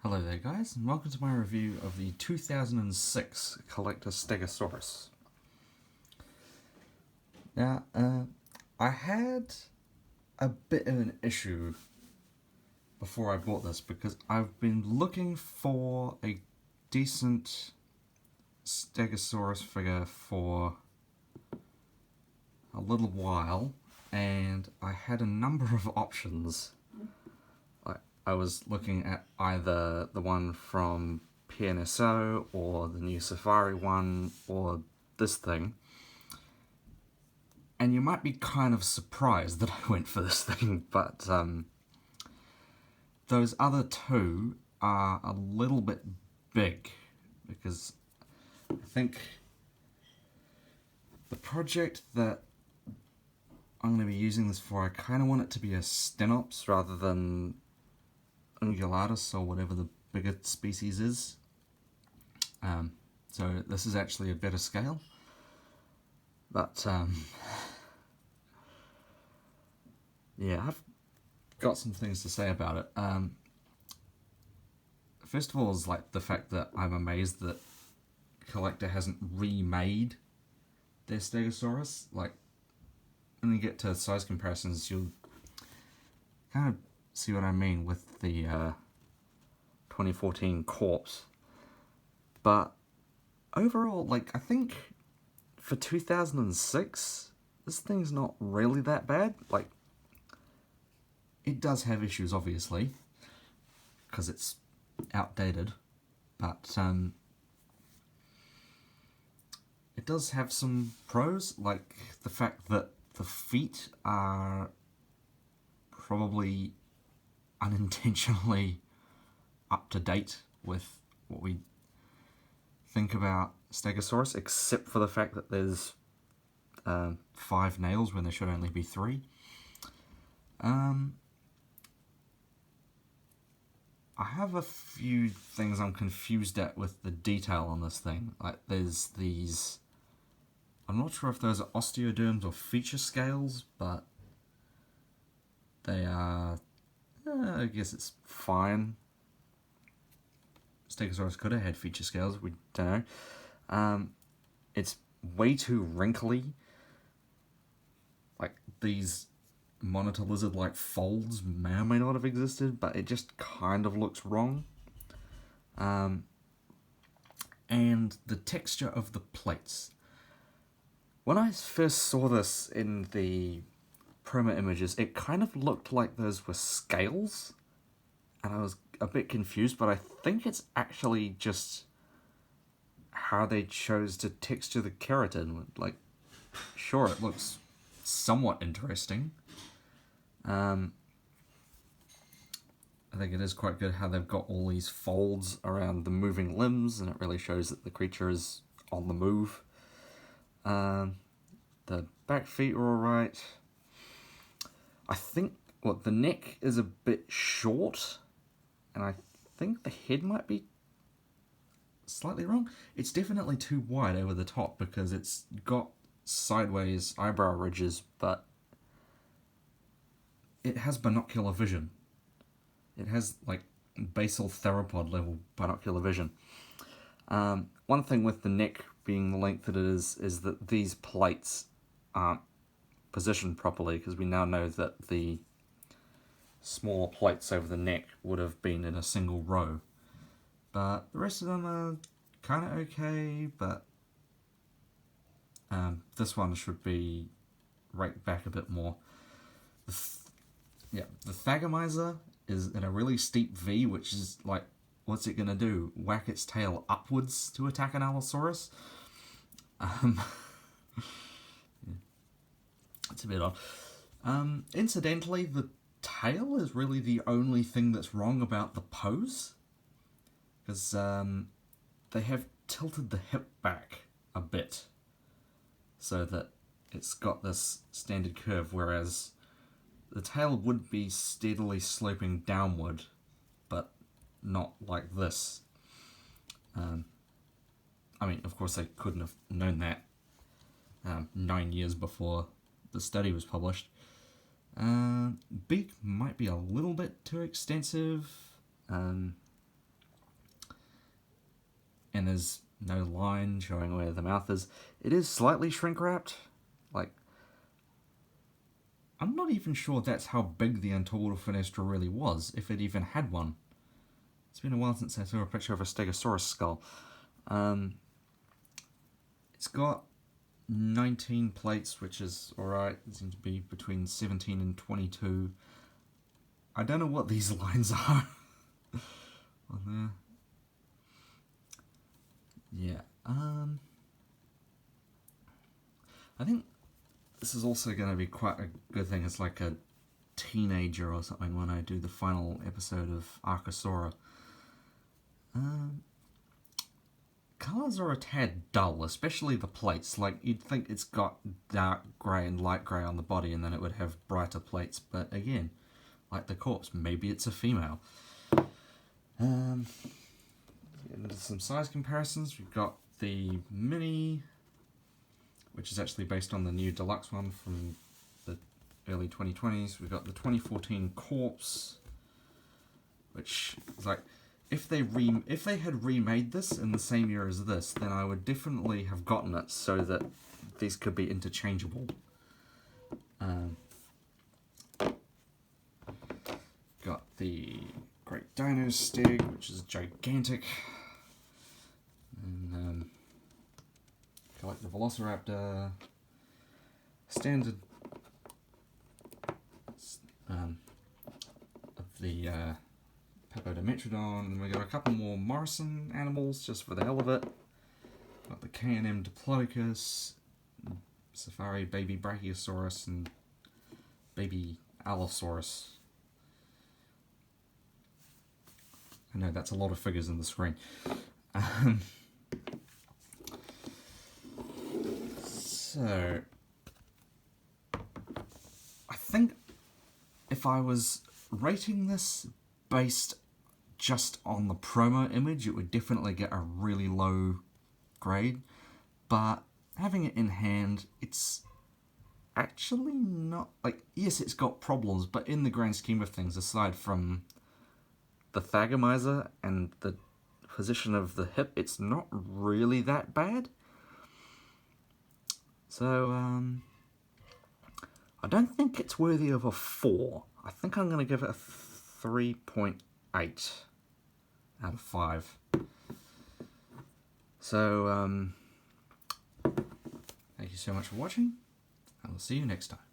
Hello there guys, and welcome to my review of the 2006 CollectA Stegosaurus. Now, I had a bit of an issue before I bought this because I've been looking for a decent Stegosaurus figure for a little while, and I had a number of options. I was looking at either the one from PNSO or the new Safari one or this thing. And you might be kind of surprised that I went for this thing, but those other two are a little bit big because I think the project that I'm going to be using this for, I kind of want it to be a Stenops rather than Ungulatus or whatever the bigger species is. So this is actually a better scale, but yeah, I've got some things to say about it. First of all is like the fact that I'm amazed that CollectA hasn't remade their Stegosaurus. Like, when you get to size comparisons, you'll kind of see what I mean with the 2014 Corpse. But overall, like, I think for 2006, this thing's not really that bad. Like, it does have issues, obviously, because it's outdated, but it does have some pros, like the fact that the feet are probably unintentionally up to date with what we think about Stegosaurus, except for the fact that there's 5 nails when there should only be 3. I have a few things I'm confused at with the detail on this thing. Like, there's these, I'm not sure if those are osteoderms or feature scales, but they are, I guess it's fine. Stegosaurus could have had feature scales, we don't know. It's way too wrinkly. Like, these monitor lizard-like folds may or may not have existed, but it just kind of looks wrong. And the texture of the plates. When I first saw this in the promo images, it kind of looked like those were scales, and I was a bit confused, but I think it's actually just how they chose to texture the keratin. Like, sure, it looks somewhat interesting. I think it is quite good how they've got all these folds around the moving limbs, and it really shows that the creature is on the move. The back feet are alright. I think, well, the neck is a bit short, and I think the head might be slightly wrong. It's definitely too wide over the top because it's got sideways eyebrow ridges, but it has binocular vision. It has, like, basal theropod level binocular vision. One thing with the neck being the length that it is that these plates aren't positioned properly, because we now know that the smaller plates over the neck would have been in a single row. But the rest of them are kind of okay, but this one should be raked back a bit more. The Thagomizer is in a really steep V, which is like, what's it going to do? Whack its tail upwards to attack an Allosaurus? It's a bit odd. Incidentally, the tail is really the only thing that's wrong about the pose, because they have tilted the hip back a bit so that it's got this standard curve, whereas the tail would be steadily sloping downward, but not like this. I mean, of course, they couldn't have known that 9 years before the study was published. Beak might be a little bit too extensive. and there's no line showing where the mouth is. It is slightly shrink wrapped. Like, I'm not even sure that's how big the underwater Fenestra really was, if it even had one. It's been a while since I saw a picture of a Stegosaurus skull. It's got 19 plates, which is alright. It seems to be between 17 and 22. I don't know what these lines are on there. Yeah, I think this is also going to be quite a good thing. It's like a teenager or something when I do the final episode of Archosaura. Colours are a tad dull, especially the plates. Like, you'd think it's got dark grey and light grey on the body and then it would have brighter plates, but again, like the corpse, maybe it's a female. Into some size comparisons. We've got the Mini, which is actually based on the new deluxe one from the early 2020s. We've got the 2014 Corpse, which is like, if they had remade this in the same year as this, then I would definitely have gotten it so that these could be interchangeable. Got the Great Dino Steg, which is gigantic. And CollectA Velociraptor, standard of the Papodimetrodon, and we got a couple more Morrison animals just for the hell of it. Got the K&M Diplodocus, Safari Baby Brachiosaurus, and Baby Allosaurus. I know that's a lot of figures in the screen. So, I think if I was rating this based just on the promo image, it would definitely get a really low grade, but having it in hand, it's actually not, like, yes, it's got problems, but in the grand scheme of things, aside from the Thagomizer and the position of the hip, it's not really that bad. So, I don't think it's worthy of a 4. I think I'm going to give it a 3.8 out of 5. So, thank you so much for watching, and I'll see you next time.